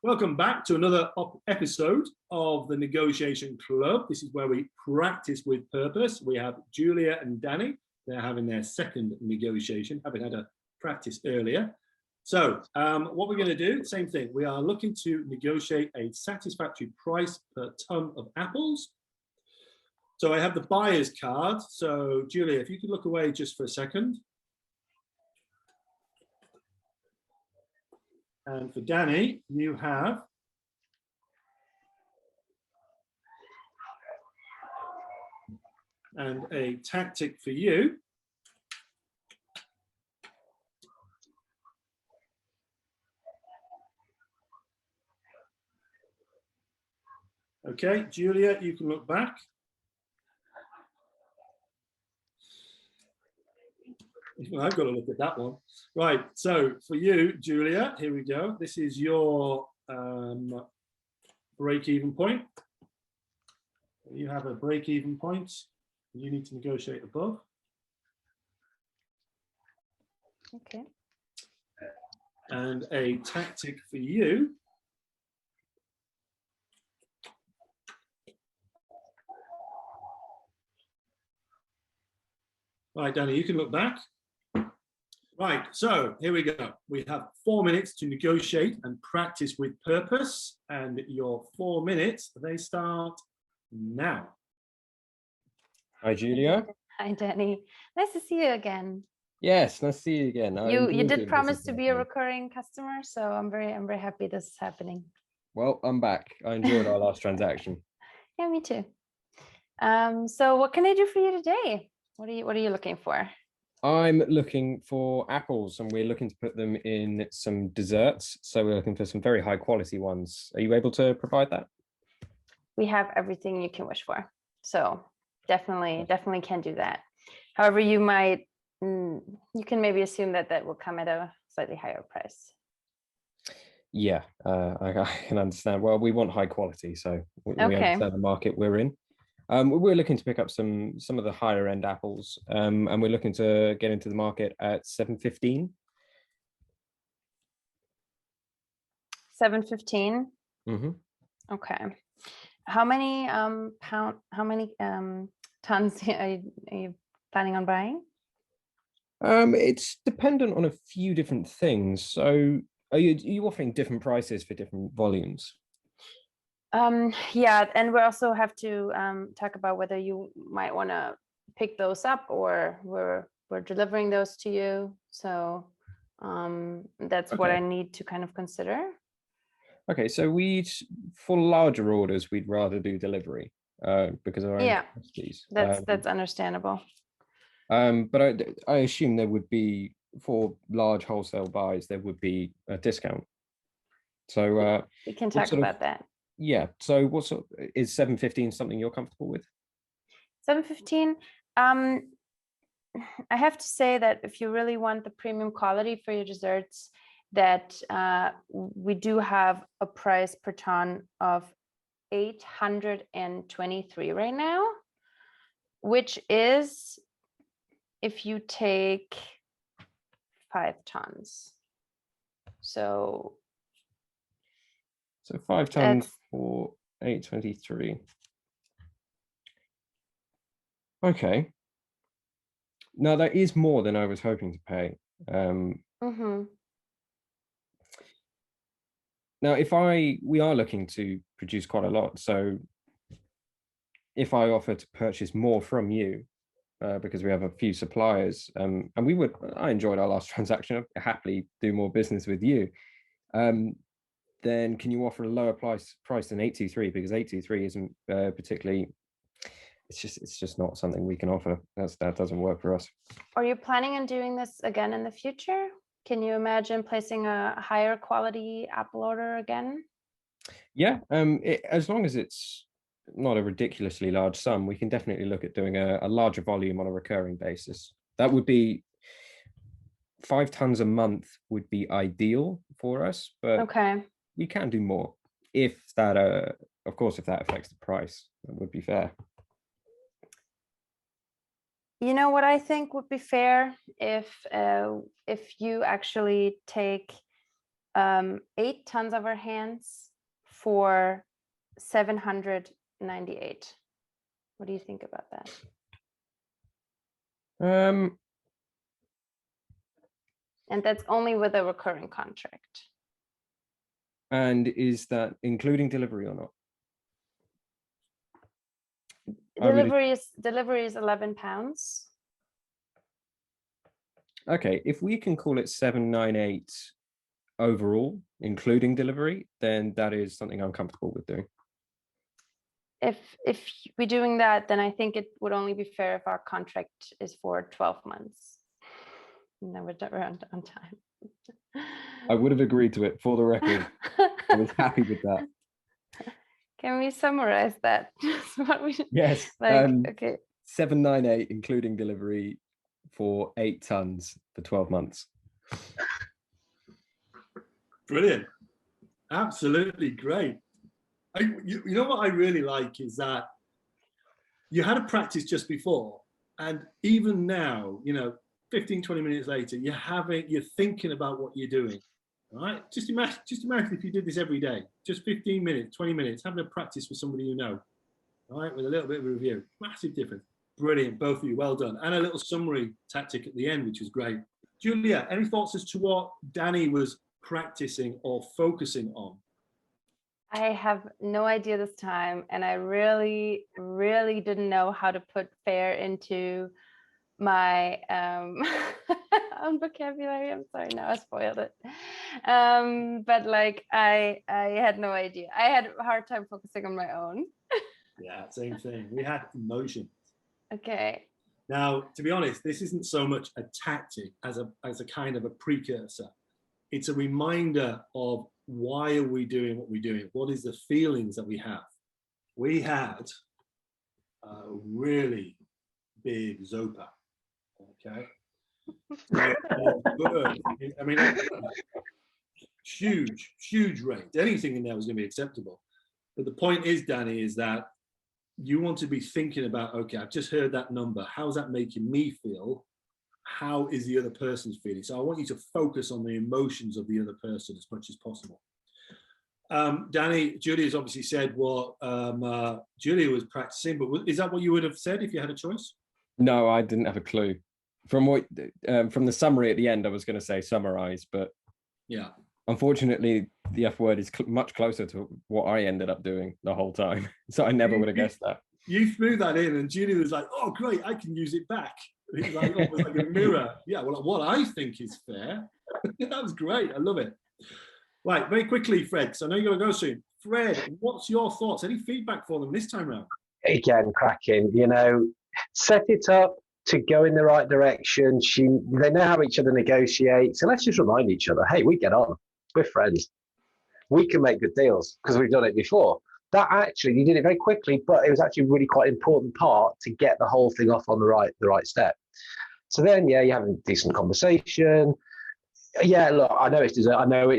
Welcome back to another episode of the Negotiation Club. This is where we practice with purpose. We have Julia and Danny. They're having their second negotiation, having had a practice earlier. So what we're going to do, same thing. We are looking to negotiate a satisfactory price per ton of apples. So I have the buyer's card. So Julia, if you could look away just for a second. And for Danny, you have and a tactic for you. Okay, Julia, you can look back. I've got to look at that one. Right, so for you, Julia, here we go. This is your break-even point. You have a break-even point. You need to negotiate above. Okay. And a tactic for you. Right, Danny, you can look back. Right, so here we go. We have 4 minutes to negotiate and practice with purpose. And your 4 minutes, they start now. Hi, Julia. Hi, Danny. Nice to see you again. Yes, nice to see you again. You did promise to be a recurring customer, so I'm very happy this is happening. Well, I'm back. I enjoyed our last transaction. Yeah, me too. So what can I do for you today? What are you looking for? I'm looking for apples, and we're looking to put them in some desserts. So we're looking for some very high quality ones. Are you able to provide that? We have everything you can wish for. So definitely can do that. However, you can maybe assume that will come at a slightly higher price. Yeah, I can understand. Well, we want high quality, so we understand the market we're in. We're looking to pick up some of the higher end apples, and we're looking to get into the market at 7.15. 7.15. Mm-hmm. Okay. How many tons are you planning on buying? It's dependent on a few different things. So are you offering different prices for different volumes? Yeah, and we also have to talk about whether you might want to pick those up or we're delivering those to you. So that's what I need to kind of consider. Okay, so for larger orders, we'd rather do delivery because of our own capacities. That's understandable. But I assume there would be, for large wholesale buys, there would be a discount. So we can talk about that. Yeah. So what sort is 7.15 something you're comfortable with? 7.15. I have to say that if you really want the premium quality for your desserts, that we do have a price per ton of 823 right now, which is if you take 5 tons. So 5 tons for 823. Okay. Now that is more than I was hoping to pay. Now, we are looking to produce quite a lot. So if I offer to purchase more from you, because we have a few suppliers, and I enjoyed our last transaction, I'd happily do more business with you. Then can you offer a lower price than 823? Because 823 isn't particularly, it's just not something we can offer. That doesn't work for us. Are you planning on doing this again in the future? Can you imagine placing a higher quality apple order again? Yeah, as long as it's not a ridiculously large sum, we can definitely look at doing a larger volume on a recurring basis. That would be 5 tons a month would be ideal for us, but we can do more if that, of course, if that affects the price, that would be fair. You know what I think would be fair if you actually take 8 tons of our hands for 798. What do you think about that? And that's only with a recurring contract. And is that including delivery or not? Delivery is 11 pounds. Okay, if we can call it 798 overall, including delivery, then that is something I'm comfortable with doing. If we're doing that, then I think it would only be fair if our contract is for 12 months. And then we're on time. I would have agreed to it, for the record. I was happy with that. Can we summarize that? Yes. Okay. 798 including delivery for 8 tons for 12 months. Brilliant. Absolutely great. You know what I really like is that you had a practice just before, and even now, 15, 20 minutes later, you're thinking about what you're doing. All right. Just imagine if you did this every day, just 15 minutes, 20 minutes, having a practice with somebody you know. All right, with a little bit of a review. Massive difference. Brilliant, both of you, well done. And a little summary tactic at the end, which was great. Julia, any thoughts as to what Danny was practicing or focusing on? I have no idea this time, and I really, really didn't know how to put fair into my own vocabulary. I'm sorry, now I spoiled it. But like I had no idea. I had a hard time focusing on my own. Yeah, same thing. We had emotions. Okay. Now, to be honest, this isn't so much a tactic as a kind of a precursor. It's a reminder of why are we doing what we're doing? What is the feelings that we have? We had a really big ZOPA. Okay. I mean, huge range. Anything in there was going to be acceptable. But the point is, Danny, is that you want to be thinking about, okay, I've just heard that number. How's that making me feel? How is the other person's feeling? So I want you to focus on the emotions of the other person as much as possible. Danny, Julia's obviously said what Julia was practicing, but is that what you would have said if you had a choice? No, I didn't have a clue. From the summary at the end, I was going to say summarize, but yeah, unfortunately, the F word is much closer to what I ended up doing the whole time. So I never would have guessed that. You threw that in, and Julia was like, "Oh, great! I can use it back." It was like almost like a mirror. Yeah, well, what I think is fair. That was great. I love it. Right, very quickly, Fred, because I know you're going to go soon. Fred, what's your thoughts? Any feedback for them this time around? Again, cracking. Set it up to go in the right direction. They know how each other negotiate. So let's just remind each other, hey, we get on. We're friends. We can make good deals because we've done it before. That actually, you did it very quickly, but it was actually really quite an important part to get the whole thing off on the right step. So then, yeah, you're having a decent conversation. Yeah, look, I know it's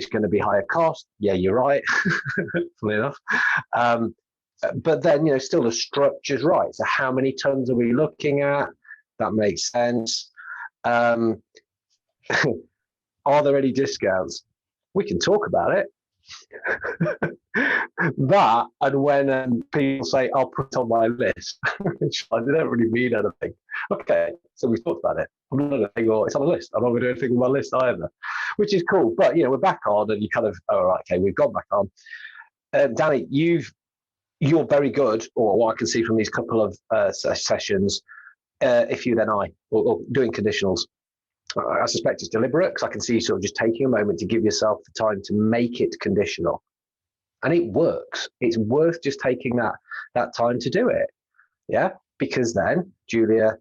going to be higher cost. Yeah, you're right. Funny enough. But then, still the structure's right. So how many tons are we looking at? That makes sense. Are there any discounts? We can talk about it. That, and when people say, I'll put on my list, which I don't really mean anything. Okay, so we've talked about it. I'm not going to think, it's on the list. I'm not going to do anything with my list either, which is cool. But, we're back on, and you kind of, all right, okay, we've gone back on. Danny, you're very good, or what I can see from these couple of sessions, if you then or doing conditionals. I suspect it's deliberate because I can see you sort of just taking a moment to give yourself the time to make it conditional. And it works. It's worth just taking that time to do it. Yeah, because then, Julia,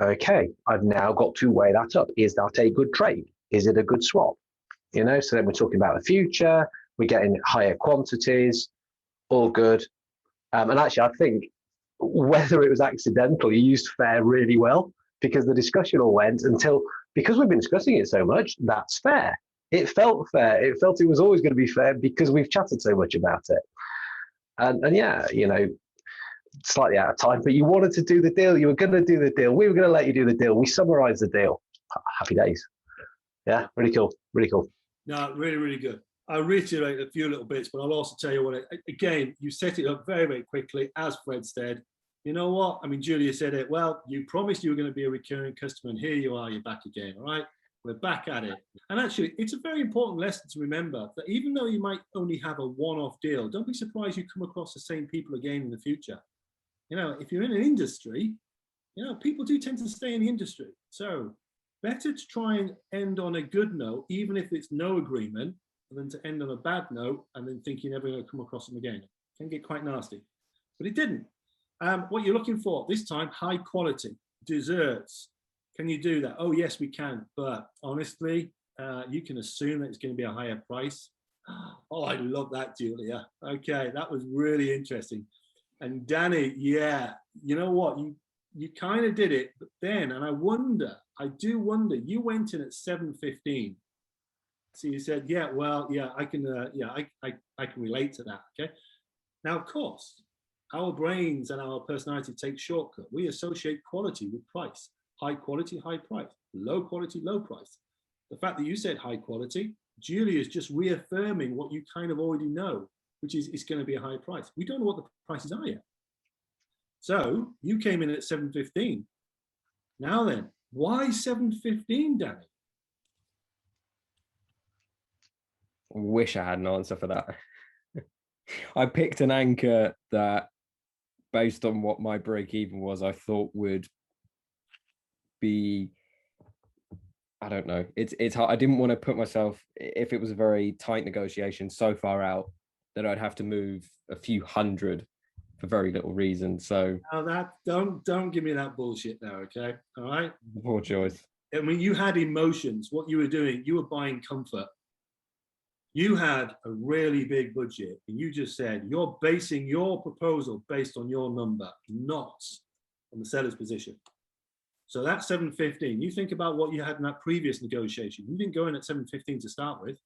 okay, I've now got to weigh that up. Is that a good trade? Is it a good swap? So then we're talking about the future. We're getting higher quantities, all good. And actually, I think whether it was accidental, you used fair really well because the discussion all went because we've been discussing it so much, that's fair. It felt fair. It felt it was always going to be fair because we've chatted so much about it. And yeah, slightly out of time, but you wanted to do the deal. You were going to do the deal. We were going to let you do the deal. We summarized the deal. Happy days. Yeah, really cool. Really cool. No, really, really good. I'll reiterate a few little bits, but I'll also tell you what, again, you set it up very, very quickly, as Fred said. You know what? I mean, Julia said it, well, you promised you were going to be a recurring customer, and here you are, you're back again, all right? We're back at it. And actually, it's a very important lesson to remember that even though you might only have a one-off deal, don't be surprised you come across the same people again in the future. You know, if you're in an industry, you know, people do tend to stay in the industry. So better to try and end on a good note, even if it's no agreement, than to end on a bad note and then thinking you're never going to come across them again. It can get quite nasty. But it didn't. What you're looking for this time, high quality desserts. Can you do that? Oh, yes, we can. But honestly, you can assume that it's going to be a higher price. Oh, I love that, Julia. Okay, that was really interesting. And Danny, yeah, you know what? You kind of did it, but then, and I do wonder, you went in at 7:15. So you said, yeah, well, yeah, I can relate to that. Okay. Now, of course, our brains and our personality take shortcut. We associate quality with price. High quality, high price. Low quality, low price. The fact that you said high quality, Julia is just reaffirming what you kind of already know, which is it's going to be a high price. We don't know what the prices are yet. So you came in at 7:15. Now then, why 7:15, Danny? Wish I had an answer for that. I picked an anchor that, based on what my break even was, I thought would be, I don't know. It's hard. I didn't want to put myself, if it was a very tight negotiation, so far out that I'd have to move a few hundred for very little reason. So now that don't give me that bullshit now, okay? All right. Poor choice. I mean, you had emotions. What you were doing, you were buying comfort. You had a really big budget, and you just said you're basing your proposal based on your number, not on the seller's position. So that's 7:15. You think about what you had in that previous negotiation. You didn't go in at 7:15 to start with.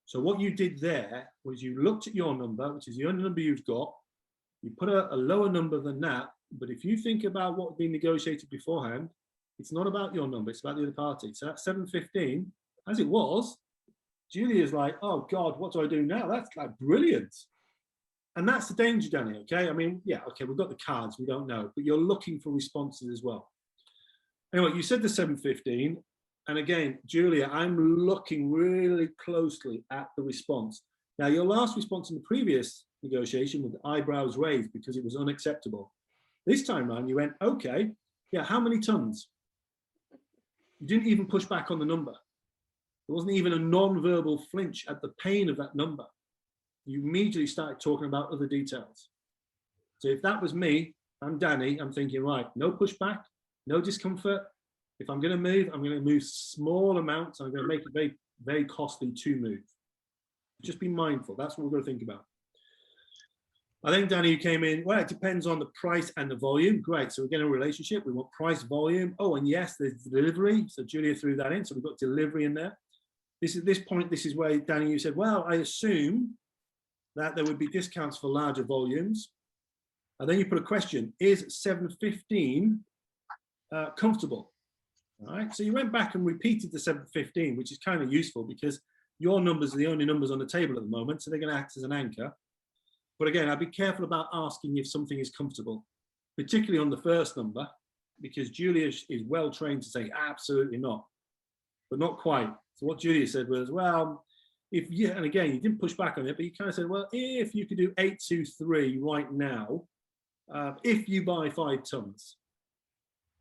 So what you did there was you looked at your number, which is the only number you've got. You put a lower number than that. But if you think about what had been negotiated beforehand, it's not about your number, it's about the other party. So that's 7:15, as it was. Julia's like, oh God, what do I do now? That's like brilliant. And that's the danger, Danny, okay? I mean, yeah, okay, we've got the cards, we don't know, but you're looking for responses as well. Anyway, you said the 7:15, and again, Julia, I'm looking really closely at the response. Now, your last response in the previous negotiation with the eyebrows raised because it was unacceptable. This time around, you went, okay, yeah, how many tons? You didn't even push back on the number. There wasn't even a non-verbal flinch at the pain of that number. You immediately started talking about other details. So if that was me, I'm Danny, I'm thinking, right, no pushback, no discomfort. If I'm going to move, I'm going to move small amounts. I'm going to make it very, very costly to move. Just be mindful. That's what we're going to think about. I think, Danny, you came in, well, it depends on the price and the volume. Great. So we're getting a relationship. We want price, volume. Oh, and yes, there's delivery. So Julia threw that in. So we've got delivery in there. This is where, Danny, you said, well, I assume that there would be discounts for larger volumes. And then you put a question, is 7:15 comfortable? All right, so you went back and repeated the 7:15, which is kind of useful because your numbers are the only numbers on the table at the moment, so they're going to act as an anchor. But again, I'd be careful about asking if something is comfortable, particularly on the first number, because Julia is well trained to say absolutely not, but not quite. So what Julia said was, well, if you, and again, you didn't push back on it, but you kind of said, well, if you could do 823 right now, if you buy 5 tons.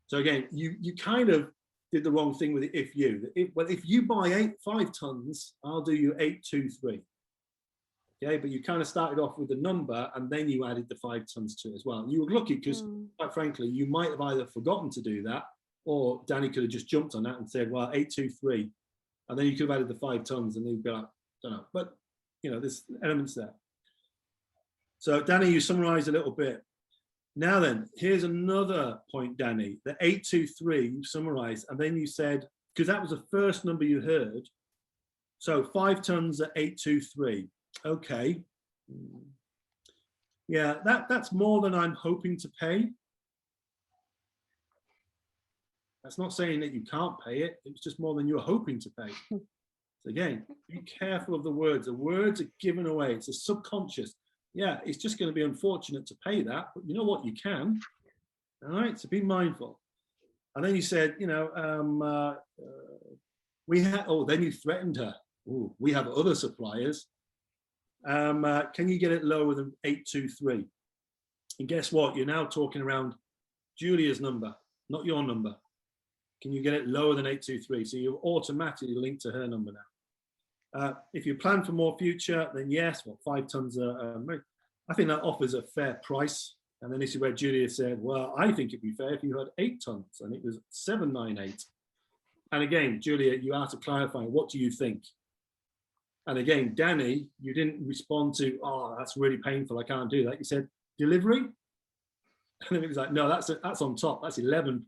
So again, you kind of did the wrong thing with the if you. If you buy 5 tons, I'll do you 823. Okay, but you kind of started off with the number and then you added the 5 tons to it as well. You were lucky because, quite frankly, you might have either forgotten to do that, or Danny could have just jumped on that and said, well, 823. And then you could have added the 5 tons and then you'd be like, don't know. But, you know, there's elements there. So, Danny, you summarized a little bit. Now then, here's another point, Danny. The 823, you summarized, and then you said, because that was the first number you heard. So 5 tons at 823. Okay. Yeah, that's more than I'm hoping to pay. That's not saying that you can't pay it. It's just more than you're hoping to pay. So So again, be careful of the words. The words are given away. It's a subconscious. Yeah, it's just going to be unfortunate to pay that, but you know what? You can. All right, so be mindful. And then you said, you know, we had, oh, then you threatened her. Ooh, we have other suppliers. Can you get it lower than 823? And guess what? You're now talking around Julia's number, not your number. Can you get it lower than 823? So you're automatically linked to her number now. If you plan for more future, then yes, well, 5 tons. I think that offers a fair price. And then this is where Julia said, well, I think it'd be fair if you had 8 tons, and it was 798. And again, Julia, you are to clarify, what do you think? And again, Danny, you didn't respond to, oh, that's really painful, I can't do that. You said, delivery? And it was like, no, that's on top, that's £11.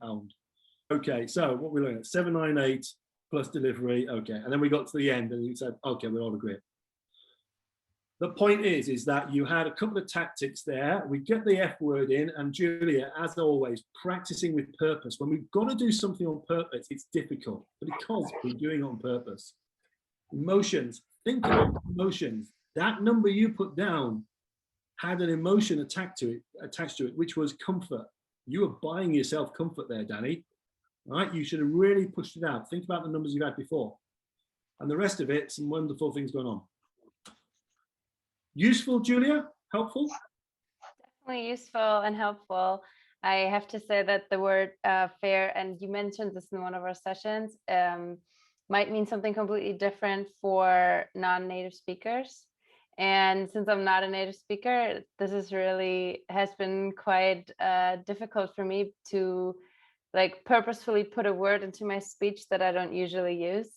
Okay, so what we're looking at, 798 plus delivery, okay. And then we got to the end and you said, okay, we all agree. The point is that you had a couple of tactics there. We get the F word in, and Julia, as always, practicing with purpose. When we've got to do something on purpose, it's difficult, but because we're doing it on purpose. Emotions, think about emotions. That number you put down had an emotion attached to it, which was comfort. You were buying yourself comfort there, Danny. All right, you should have really pushed it out. Think about the numbers you had before. And the rest of it, some wonderful things going on. Useful, Julia? Helpful? Definitely useful and helpful. I have to say that the word fair, and you mentioned this in one of our sessions, might mean something completely different for non-native speakers. And since I'm not a native speaker, this is really has been quite difficult for me to like purposefully put a word into my speech that I don't usually use.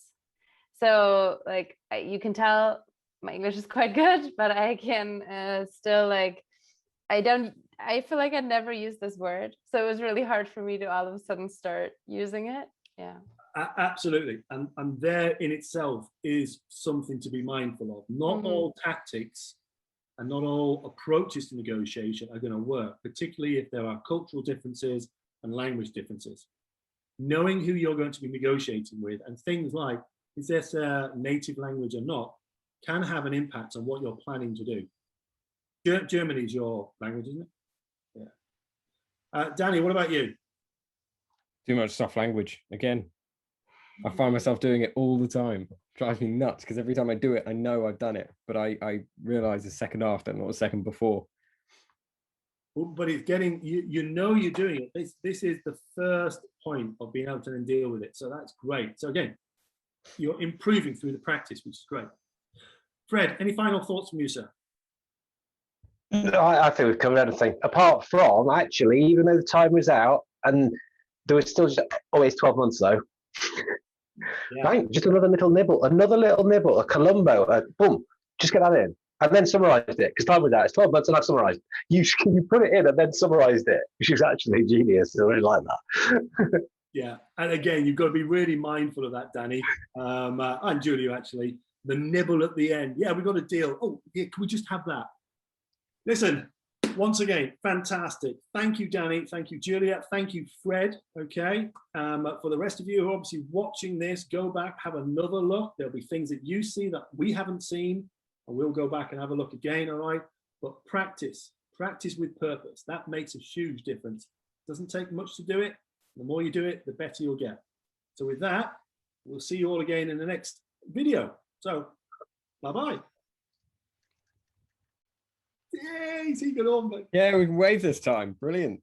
So like you can tell my English is quite good, but I can still like, I feel like I never used this word. So it was really hard for me to all of a sudden start using it. Yeah. Absolutely. And there in itself is something to be mindful of. Not all tactics and not all approaches to negotiation are going to work, particularly if there are cultural differences and language differences. Knowing who you're going to be negotiating with and things like, is this a native language or not, can have an impact on what you're planning to do. German is your language, isn't it? Yeah. Danny, what about you? Too much soft language. Again, I find myself doing it all the time. It drives me nuts because every time I do it, I know I've done it, but I realize the second after, not the second before. But it's getting, you know you're doing it. This is the first point of being able to then deal with it. So that's great. So again, you're improving through the practice, which is great. Fred, any final thoughts from you, sir? No, I think we've covered everything. Apart from, actually, even though the time was out, and there was still just, oh, it's 12 months though. Yeah. Right, just another little nibble, a Colombo, boom, just get that in. And then summarised it, because time was out. It's 12 months and I've summarised. You put it in and then summarised it, which is actually genius. I really like that. Yeah, and again, you've got to be really mindful of that, Danny, and Julia, actually. The nibble at the end. Yeah, we've got a deal. Oh, yeah, can we just have that? Listen, once again, fantastic. Thank you, Danny. Thank you, Julia. Thank you, Fred. Okay. For the rest of you who are obviously watching this, go back, have another look. There'll be things that you see that we haven't seen, and we'll go back and have a look again, all right? But practice with purpose. That makes a huge difference. It doesn't take much to do it. The more you do it, the better you'll get. So with that, we'll see you all again in the next video. So, bye-bye. Yay, see you on, mate. Yeah, we can wave this time. Brilliant.